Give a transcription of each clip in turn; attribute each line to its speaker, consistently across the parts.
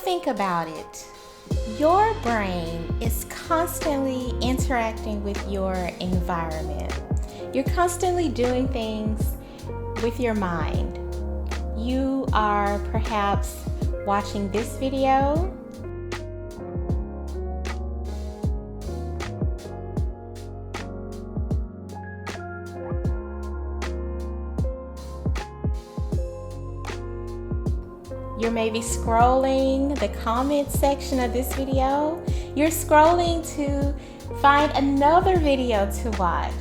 Speaker 1: think about it, your brain is constantly interacting with your environment. You're constantly doing things with your mind. You are perhaps watching this video. You're maybe scrolling the comment section of this video. You're scrolling to find another video to watch.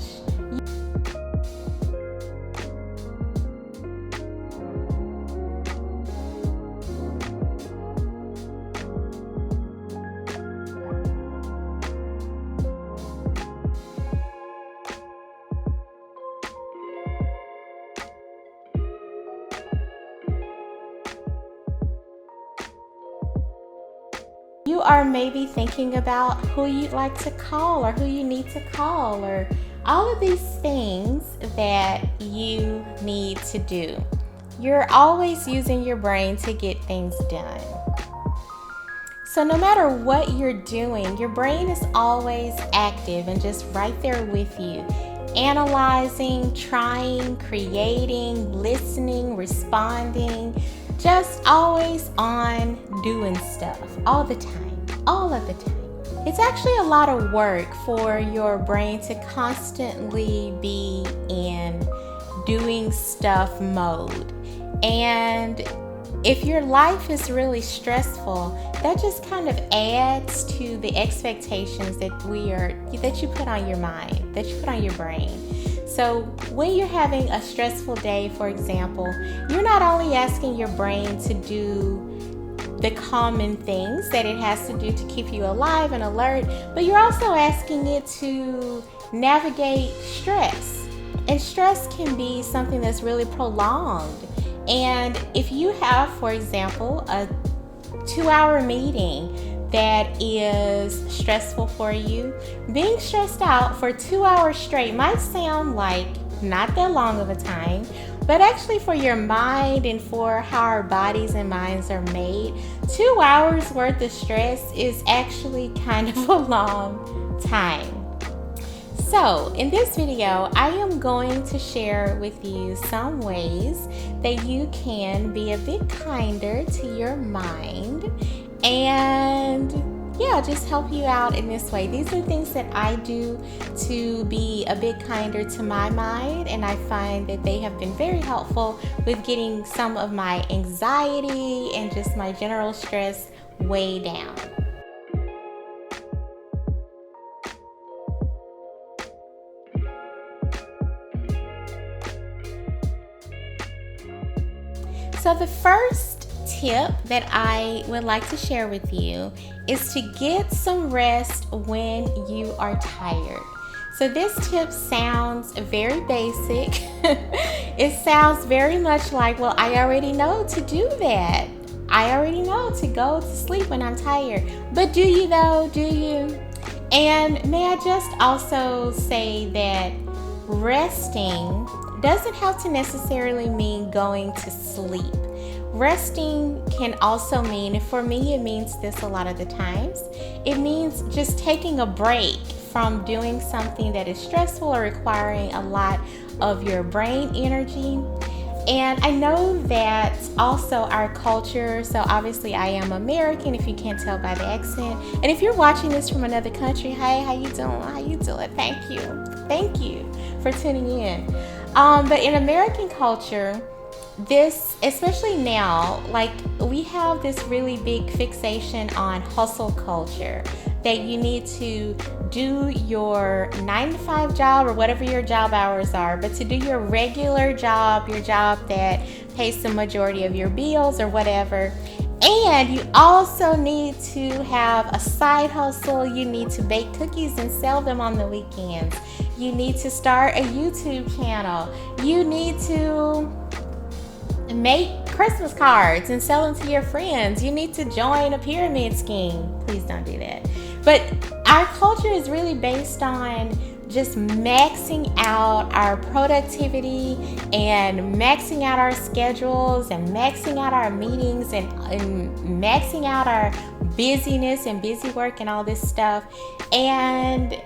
Speaker 1: You are maybe thinking about who you'd like to call or who you need to call or all of these things that you need to do. You're always using your brain to get things done. So no matter what you're doing, your brain is always active and just right there with you, analyzing, trying, creating, listening, responding, just always on doing stuff all the time, all of the time. It's actually a lot of work for your brain to constantly be in doing stuff mode. And if your life is really stressful, that just kind of adds to the expectations that you put on your mind, that you put on your brain. So when you're having a stressful day, for example, you're not only asking your brain to do the common things that it has to do to keep you alive and alert, but you're also asking it to navigate stress. And stress can be something that's really prolonged. And if you have, for example, a 2-hour meeting that is stressful for you, being stressed out for 2 hours straight might sound like not that long of a time, but actually for your mind and for how our bodies and minds are made, 2 hours worth of stress is actually kind of a long time. So in this video, I am going to share with you some ways that you can be a bit kinder to your mind and just help you out in this way. These are things that I do to be a bit kinder to my mind, and I find that they have been very helpful with getting some of my anxiety and just my general stress way down. So the first tip that I would like to share with you is to get some rest when you are tired. So this tip sounds very basic. It sounds very much like, well, I already know to do that. I already know to go to sleep when I'm tired. But do you though? Do you? And may I just also say that resting doesn't have to necessarily mean going to sleep. Resting can also mean, for me, it means this a lot of the times. It means just taking a break from doing something that is stressful or requiring a lot of your brain energy. And I know that also our culture, so obviously I am American, if you can't tell by the accent. And if you're watching this from another country, hey, how you doing? How you doing? Thank you for tuning in. But in American culture, this, especially now, like we have this really big fixation on hustle culture, that you need to do your 9-to-5 job or whatever your job hours are, but to do your regular job, your job that pays the majority of your bills or whatever. And you also need to have a side hustle. You need to bake cookies and sell them on the weekends. You need to start a YouTube channel. You need to make Christmas cards and sell them to your friends. You need to join a pyramid scheme. Please don't do that. But our culture is really based on just maxing maxing out our productivity and maxing out our schedules and maxing out our meetings and maxing out our busyness and busy work and all this stuff. And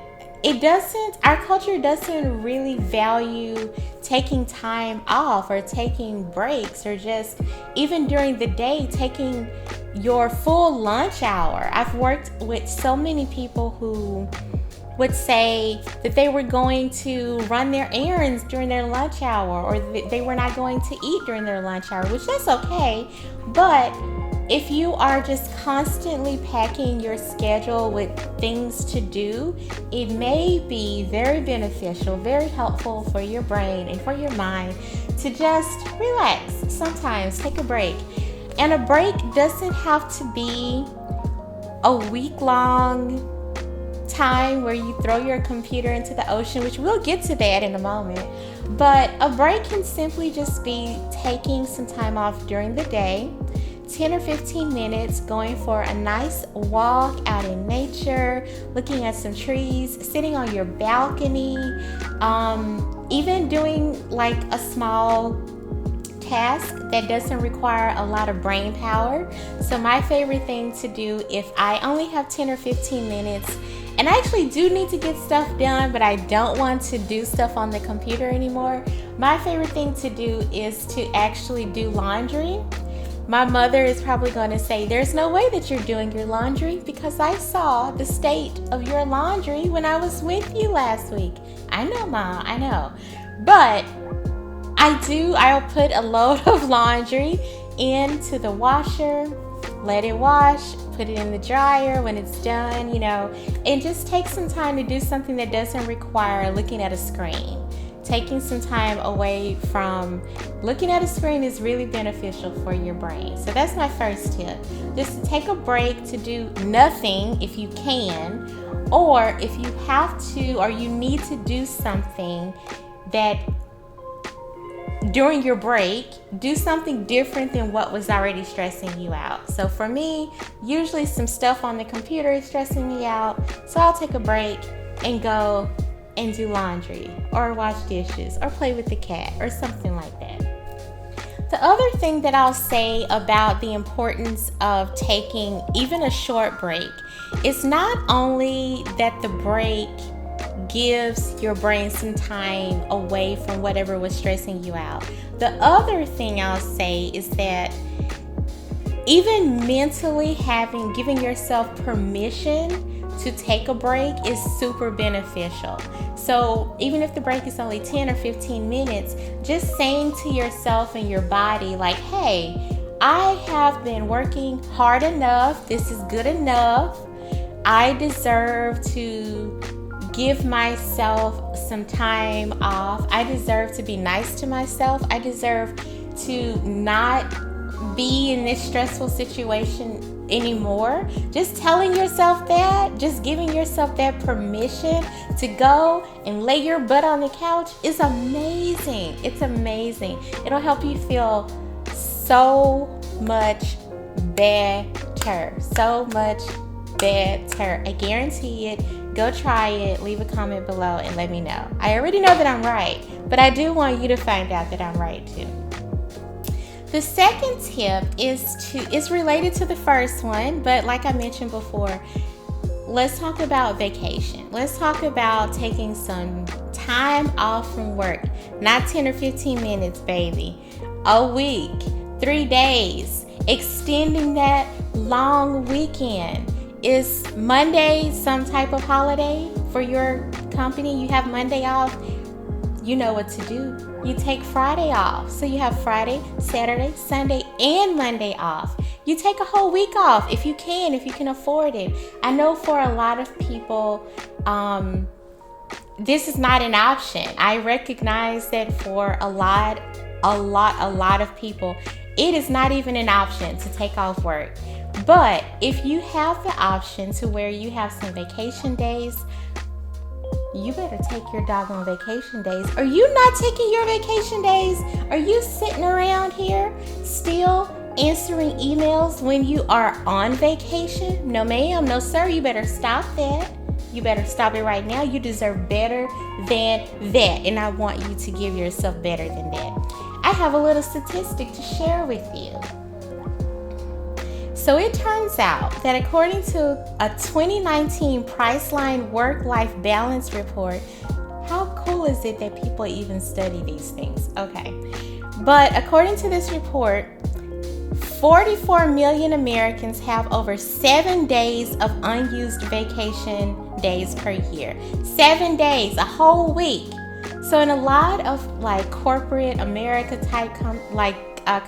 Speaker 1: our culture doesn't really value taking time off or taking breaks, or just even during the day taking your full lunch hour. I've worked with so many people who would say that they were going to run their errands during their lunch hour, or they were not going to eat during their lunch hour, which that's okay. But if you are just constantly packing your schedule with things to do, it may be very beneficial, very helpful for your brain and for your mind to just relax sometimes, take a break. And a break doesn't have to be a week-long time where you throw your computer into the ocean, which we'll get to that in a moment. But a break can simply just be taking some time off during the day, 10 or 15 minutes, going for a nice walk out in nature, looking at some trees, sitting on your balcony, even doing like a small task that doesn't require a lot of brain power. So my favorite thing to do if I only have 10 or 15 minutes, and I actually do need to get stuff done, but I don't want to do stuff on the computer anymore, my favorite thing to do is to actually do laundry. My mother is probably going to say, there's no way that you're doing your laundry because I saw the state of your laundry when I was with you last week. I know, Mom, I know. But I'll put a load of laundry into the washer, let it wash, put it in the dryer when it's done, and just take some time to do something that doesn't require looking at a screen. Taking some time away from looking at a screen is really beneficial for your brain. So that's my first tip. Just take a break to do nothing if you can, or if you have to or you need to do something that during your break, do something different than what was already stressing you out. So for me, usually some stuff on the computer is stressing me out, so I'll take a break and go and do laundry or wash dishes or play with the cat or something like that. The other thing that I'll say about the importance of taking even a short break is not only that the break gives your brain some time away from whatever was stressing you out. The other thing I'll say is that even mentally giving yourself permission to take a break is super beneficial. So even if the break is only 10 or 15 minutes, just saying to yourself and your body like, hey, I have been working hard enough. This is good enough. I deserve to give myself some time off. I deserve to be nice to myself. I deserve to not be in this stressful situation anymore. Just telling yourself that, just giving yourself that permission to go and lay your butt on the couch is amazing. It's amazing. It'll help you feel so much better. So much better. I guarantee it. Go try it, leave a comment below, and let me know. I already know that I'm right, but I do want you to find out that I'm right too. The second tip is related to the first one, but like I mentioned before, let's talk about vacation. Let's talk about taking some time off from work. Not 10 or 15 minutes, baby. A week, 3 days, extending that long weekend. Is Monday some type of holiday for your company? You have Monday off. You know what to do. You take Friday off. So you have Friday, Saturday, Sunday, and Monday off. You take a whole week off if you can afford it. I know for a lot of people, this is not an option. I recognize that for a lot of people, it is not even an option to take off work. But if you have the option to where you have some vacation days, you better take your doggone vacation days. Are you not taking your vacation days? Are you sitting around here still answering emails when you are on vacation? No ma'am, no sir, you better stop that. you better stop it right now. You deserve better than that. And I want you to give yourself better than that. I have a little statistic to share with you. So it turns out that according to a 2019 Priceline Work-Life Balance Report, how cool is it that people even study these things? Okay. But according to this report, 44 million Americans have over 7 days of unused vacation days per year. 7 days, a whole week. So in a lot of like corporate America type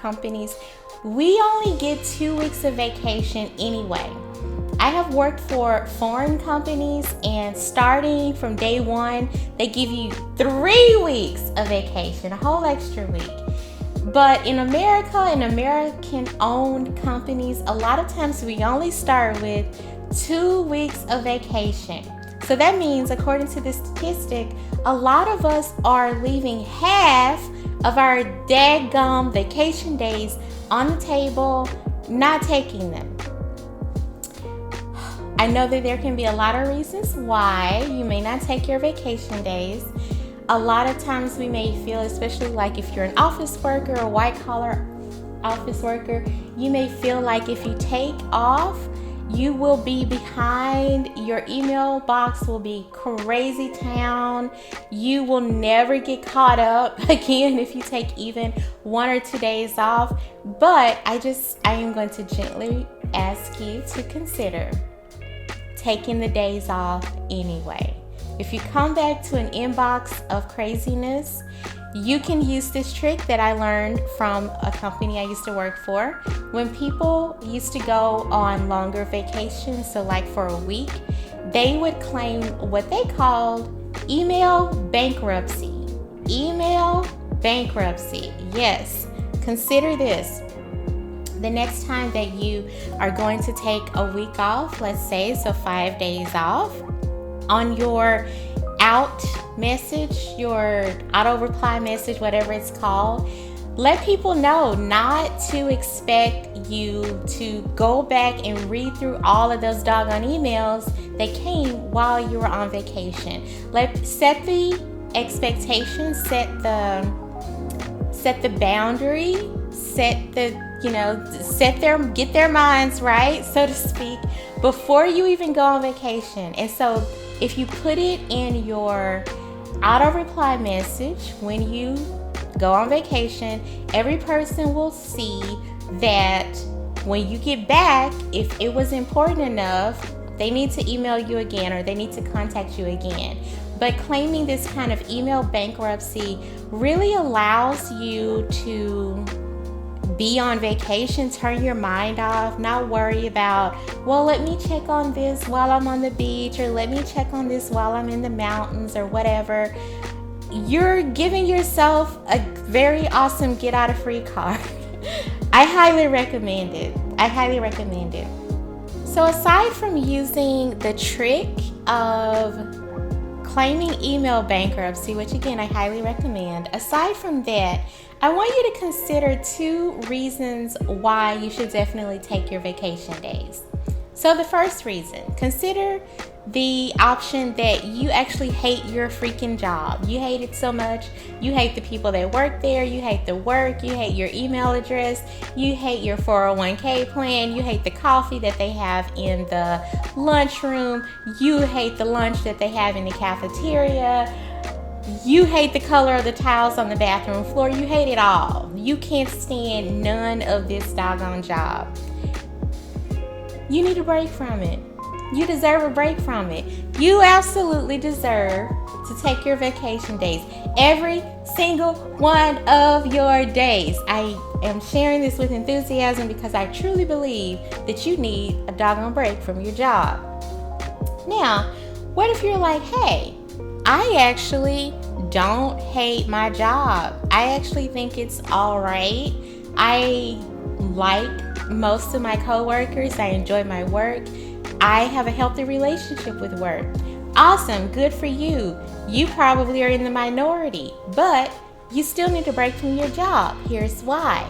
Speaker 1: companies, we only get 2 weeks of vacation anyway. I have worked for foreign companies, and starting from day one, they give you 3 weeks of vacation, a whole extra week. But in America, in American-owned companies, a lot of times we only start with 2 weeks of vacation. So that means, according to this statistic, a lot of us are leaving half of our daggum vacation days on the table, not taking them. I know that there can be a lot of reasons why you may not take your vacation days. A lot of times we may feel, especially like if you're an office worker or white collar office worker, you may feel like if you take off, you will be behind. Your email box will be crazy town. You will never get caught up again if you take even 1 or 2 days off. But I am going to gently ask you to consider taking the days off anyway. If you come back to an inbox of craziness, you can use this trick that I learned from a company I used to work for. When people used to go on longer vacations, so like for a week, they would claim what they called email bankruptcy. Email bankruptcy. Yes, consider this. The next time that you are going to take a week off, let's say, so 5 days off, on your out message, your auto reply message, whatever it's called, let people know not to expect you to go back and read through all of those doggone emails that came while you were on vacation. Set the expectation, set the boundary, get their minds right, so to speak, before you even go on vacation. And so if you put it in your auto reply message when you go on vacation, every person will see that when you get back, if it was important enough, they need to email you again or they need to contact you again. But claiming this kind of email bankruptcy really allows you to be on vacation, turn your mind off, not worry about, well, let me check on this while I'm on the beach, or let me check on this while I'm in the mountains, or whatever. You're giving yourself a very awesome get out of free card. I highly recommend it. So aside from using the trick of claiming email bankruptcy, which again I highly recommend, aside from that, I want you to consider 2 reasons why you should definitely take your vacation days. So the first reason, consider the option that you actually hate your freaking job. You hate it so much. You hate the people that work there. You hate the work. You hate your email address. You hate your 401k plan. You hate the coffee that they have in the lunchroom. You hate the lunch that they have in the cafeteria. You hate the color of the tiles on the bathroom floor. You hate it all. You can't stand none of this doggone job. You need a break from it. You deserve a break from it. You absolutely deserve to take your vacation days. Every single one of your days. I am sharing this with enthusiasm because I truly believe that you need a doggone break from your job. Now, what if you're like, hey, I actually don't hate my job. I actually think it's all right. I like most of my coworkers. I enjoy my work. I have a healthy relationship with work. Awesome, good for you. You probably are in the minority, but you still need to break from your job. Here's why.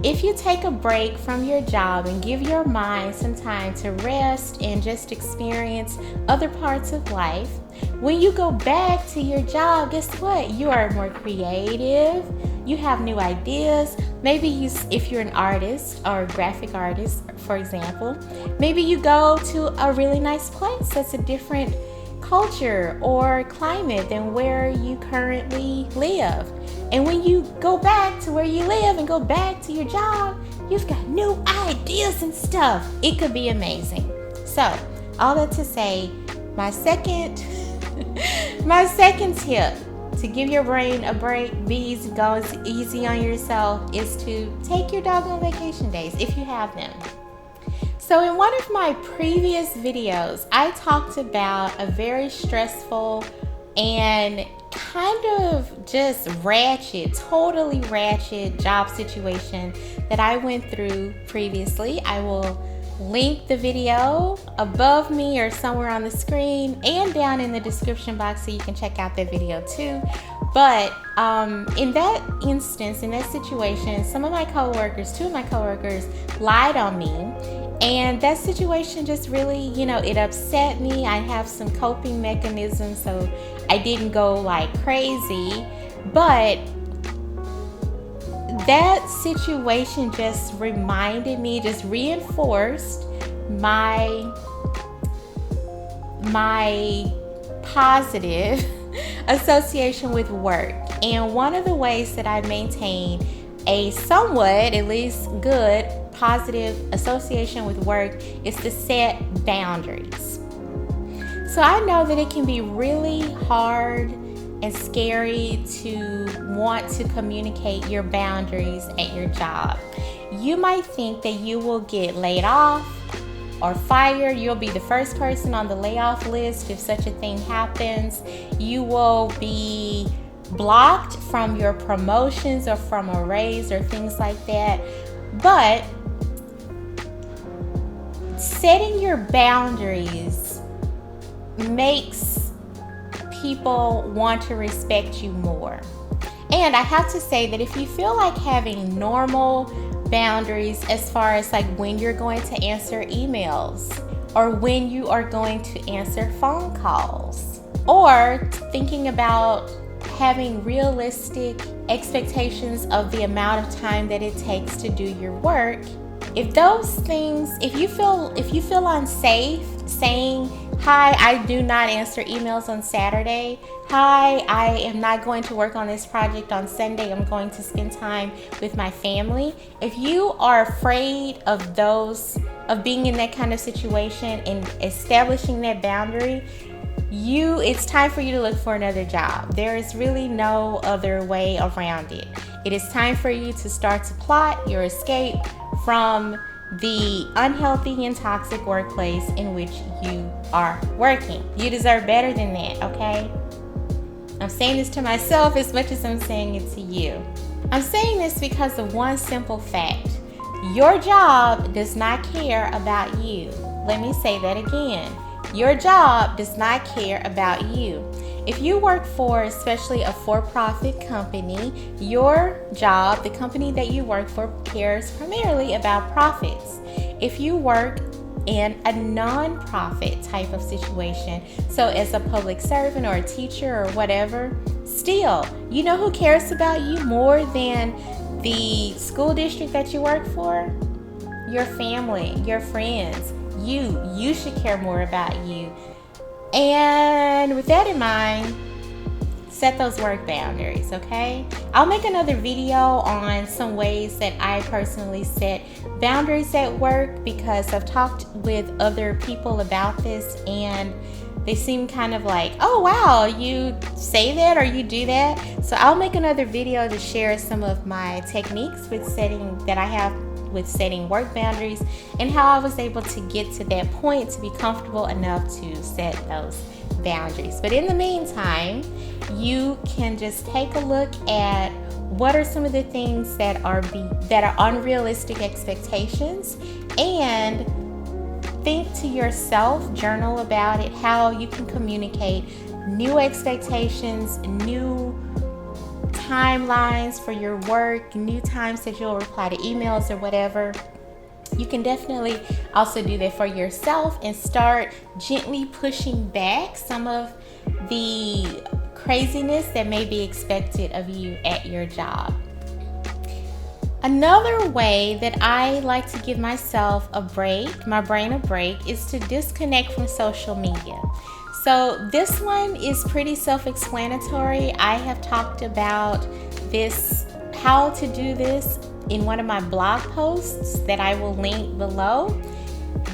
Speaker 1: If you take a break from your job and give your mind some time to rest and just experience other parts of life, when you go back to your job, guess what? You are more creative. You have new ideas. Maybe if you're an artist or a graphic artist, for example, maybe you go to a really nice place that's a different culture or climate than where you currently live. And when you go back to where you live and go back to your job, you've got new ideas and stuff. It could be amazing. So, all that to say, my second tip to give your brain a break, be easy, go easy on yourself, is to take your doggone vacation days if you have them. So in one of my previous videos, I talked about a very stressful and kind of just totally ratchet job situation that I went through previously. I will link the video above me or somewhere on the screen and down in the description box so you can check out that video too. But in that instance, in that situation, two of my coworkers lied on me. And that situation just really, it upset me. I have some coping mechanisms, so I didn't go like crazy. But that situation just reminded me, just reinforced my positive association with work. And one of the ways that I maintain a somewhat, at least good, positive association with work is to set boundaries. So I know that it can be really hard and scary to want to communicate your boundaries at your job. You might think that you will get laid off or fired. You'll be the first person on the layoff list if such a thing happens. You will be blocked from your promotions or from a raise or things like that. But setting your boundaries makes people want to respect you more. And I have to say that if you feel like having normal boundaries as far as like when you're going to answer emails or when you are going to answer phone calls, or thinking about having realistic expectations of the amount of time that it takes to do your work, if those things, if you feel unsafe saying, hi, I do not answer emails on Saturday. Hi, I am not going to work on this project on Sunday. I'm going to spend time with my family. If you are afraid of being in that kind of situation and establishing that boundary, it's time for you to look for another job. There is really no other way around it. It is time for you to start to plot your escape from the unhealthy and toxic workplace in which you are working. You deserve better than that, okay? I'm saying this to myself as much as I'm saying it to you. I'm saying this because of one simple fact. Your job does not care about you. Let me say that again. Your job does not care about you. If you work for especially a for-profit company, your job, the company that you work for, cares primarily about profits. If you work in a non-profit type of situation, so as a public servant or a teacher or whatever, still, you know who cares about you more than the school district that you work for? Your family, your friends. You should care more about you. And with that in mind, set those work boundaries, okay? I'll make another video on some ways that I personally set boundaries at work, because I've talked with other people about this and they seem kind of like, oh wow, you say that or you do that. So I'll make another video to share some of my techniques with setting work boundaries and how I was able to get to that point to be comfortable enough to set those boundaries. But in the meantime, you can just take a look at what are some of the things that are unrealistic expectations, and think to yourself, journal about it, how you can communicate new expectations, new timelines for your work, new times that you'll reply to emails or whatever. You can definitely also do that for yourself and start gently pushing back some of the craziness that may be expected of you at your job. Another way that I like to give myself a break, my brain a break, is to disconnect from social media. So this one is pretty self-explanatory. I have talked about this, how to do this, in one of my blog posts that I will link below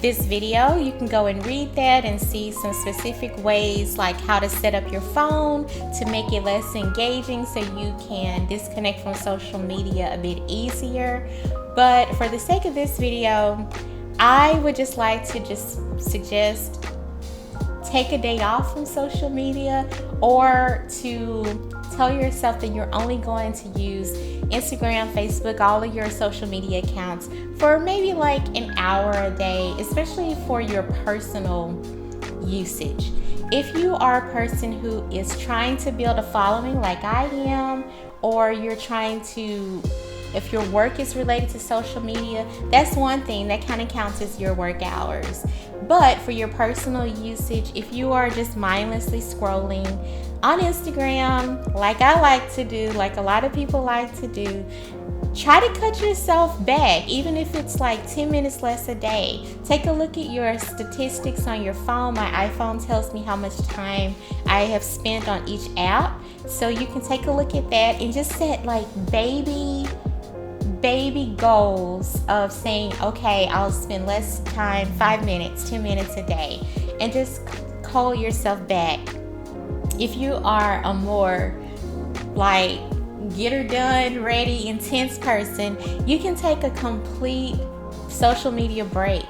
Speaker 1: this video. You can go and read that and see some specific ways, like how to set up your phone to make it less engaging so you can disconnect from social media a bit easier. But for the sake of this video, I would just like to just suggest take a day off from social media, or to tell yourself that you're only going to use Instagram, Facebook, all of your social media accounts for maybe like an hour a day, especially for your personal usage. If you are a person who is trying to build a following like I am, or you're trying to, if your work is related to social media, that's one thing that kind of counts as your work hours. But for your personal usage, if you are just mindlessly scrolling on Instagram, like I like to do, like a lot of people like to do, try to cut yourself back, even if it's like 10 minutes less a day. Take a look at your statistics on your phone. My iPhone tells me how much time I have spent on each app. So you can take a look at that and just set like baby goals of saying, okay, I'll spend less time, 5 minutes, 10 minutes a day, and just call yourself back. If you are a more like get her done, ready, intense person, you can take a complete social media break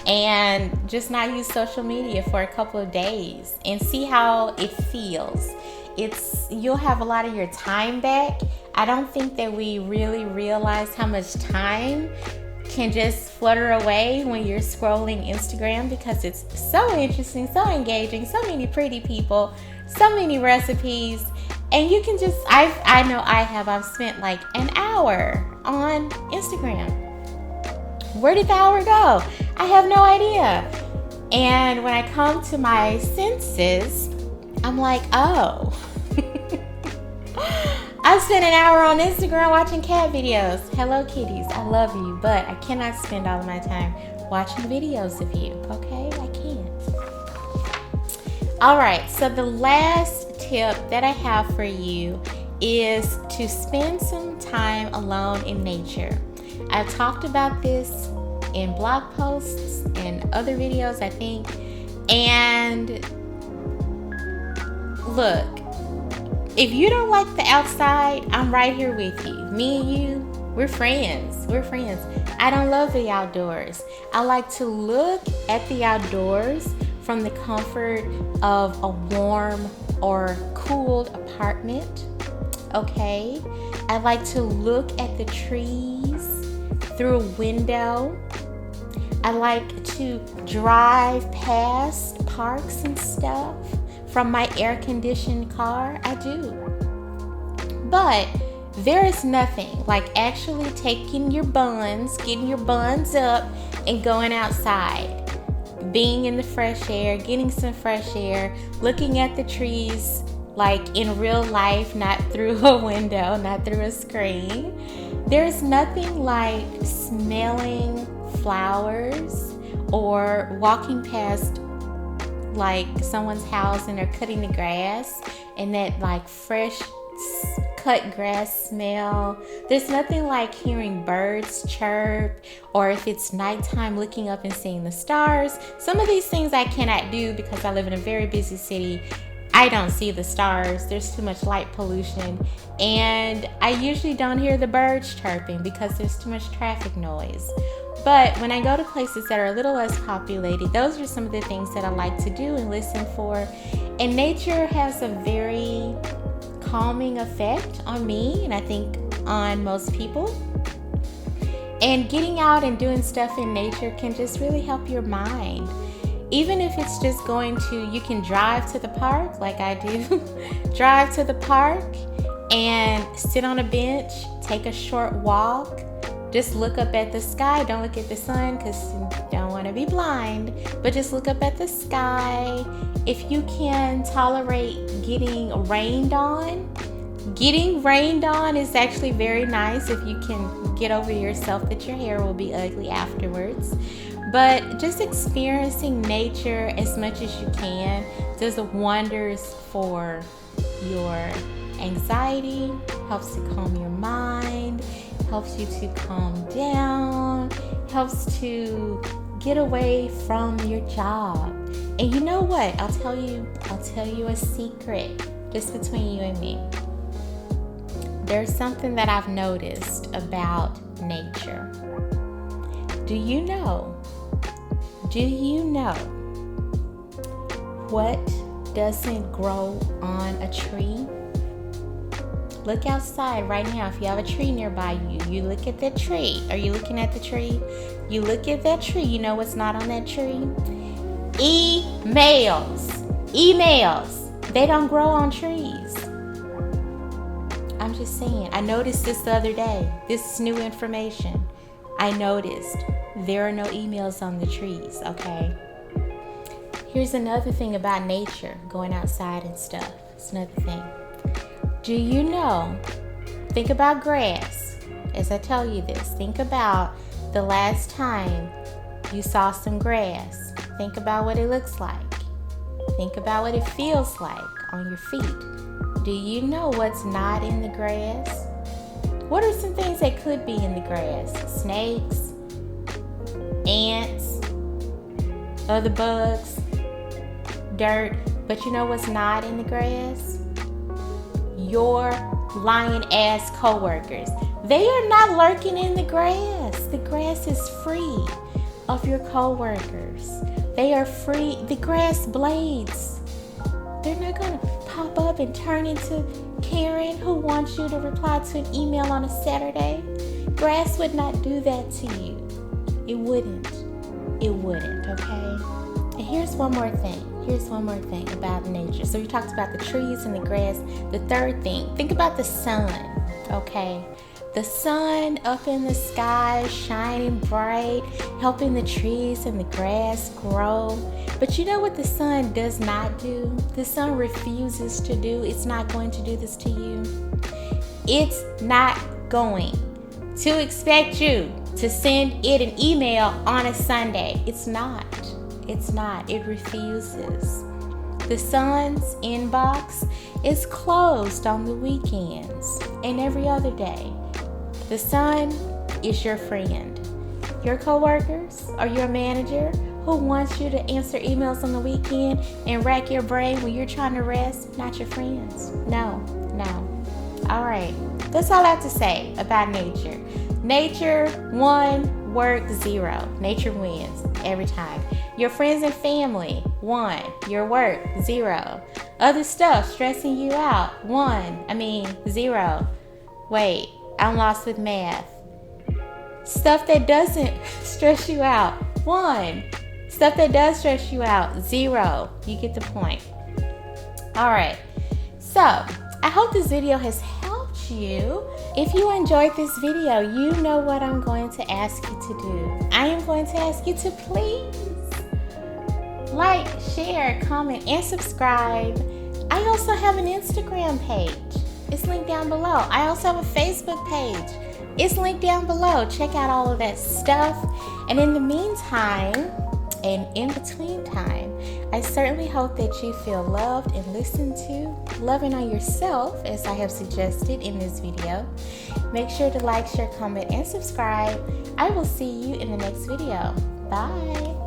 Speaker 1: and just not use social media for a couple of days and see how it feels. You'll have a lot of your time back. I don't think that we really realize how much time can just flutter away when you're scrolling Instagram, because it's so interesting, so engaging, so many pretty people, so many recipes, and you can just, I know I've spent like an hour on Instagram. Where did the hour go? I have no idea. And when I come to my senses, I'm like, oh, I spent an hour on Instagram watching cat videos. Hello kitties, I love you, but I cannot spend all of my time watching videos of you, okay? I can't. All right, so the last tip that I have for you is to spend some time alone in nature. I've talked about this in blog posts and other videos, I think. And look, if you don't like the outside, I'm right here with you. Me and you, we're friends. We're friends. I don't love the outdoors. I like to look at the outdoors from the comfort of a warm or cooled apartment. Okay? I like to look at the trees through a window. I like to drive past parks and stuff from my air-conditioned car. I do. But there is nothing like actually taking your buns, getting your buns up and going outside, being in the fresh air, getting some fresh air, looking at the trees like in real life, not through a window, not through a screen. There's nothing like smelling flowers or walking past like someone's house and they're cutting the grass and that like fresh cut grass smell. There's nothing like hearing birds chirp, or if it's nighttime looking up and seeing the stars. Some of these things I cannot do because I live in a very busy city. I don't see the stars. There's too much light pollution, and I usually don't hear the birds chirping because there's too much traffic noise. But when I go to places that are a little less populated, those are some of the things that I like to do and listen for. And nature has a very calming effect on me, and I think on most people. And getting out and doing stuff in nature can just really help your mind. Even if it's just going to, you can drive to the park like I do, drive to the park and sit on a bench, take a short walk. Just look up at the sky. Don't look at the sun because you don't want to be blind, but just look up at the sky. If you can tolerate getting rained on is actually very nice if you can get over yourself that your hair will be ugly afterwards. But just experiencing nature as much as you can does wonders for your anxiety, helps to calm your mind, helps you to calm down, helps to get away from your job. And you know what? I'll tell you a secret just between you and me. There's something that I've noticed about nature. Do you know what doesn't grow on a tree? Look outside right now. If you have a tree nearby you look at that tree. Are you looking at the tree? You look at that tree. You know what's not on that tree? Emails. They don't grow on trees. I'm just saying. I noticed this the other day. This is new information. I noticed there are no emails on the trees, okay? Here's another thing about nature, going outside and stuff. It's another thing. Do you know, think about grass. As I tell you this, think about the last time you saw some grass. Think about what it looks like. Think about what it feels like on your feet. Do you know what's not in the grass? What are some things that could be in the grass? Snakes, ants, other bugs, dirt. But you know what's not in the grass? Your lying ass coworkers. They are not lurking in the grass. The grass is free of your coworkers. They are free. The grass blades, they're not going to pop up and turn into Karen who wants you to reply to an email on a Saturday. Grass would not do that to you. It wouldn't, okay? And here's one more thing about nature. So we talked about the trees and the grass. The third thing, think about the sun, okay? The sun up in the sky, shining bright, helping the trees and the grass grow. But you know what the sun does not do? The sun refuses to do. It's not going to do this to you. It's not going to expect you to send it an email on a Sunday. It's not. It refuses. The sun's inbox is closed on the weekends and every other day. The sun is your friend. Your coworkers or your manager who wants you to answer emails on the weekend and rack your brain when you're trying to rest, not your friends. No. All right. That's all I have to say about nature. Nature 1, work 0. Nature wins every time. Your friends and family, 1. Your work, 0. Other stuff stressing you out, 0. Wait, I'm lost with math. Stuff that doesn't stress you out, 1. Stuff that does stress you out, 0. You get the point. All right. So, I hope this video has helped you. If you enjoyed this video, you know what I'm going to ask you to do. I am going to ask you to please like, share, comment, and subscribe. I also have an Instagram page. It's linked down below. I also have a Facebook page. It's linked down below. Check out all of that stuff. And in the meantime, and in between time, I certainly hope that you feel loved and listened to, loving on yourself as I have suggested in this video. Make sure to like, share, comment, and subscribe. I will see you in the next video. Bye.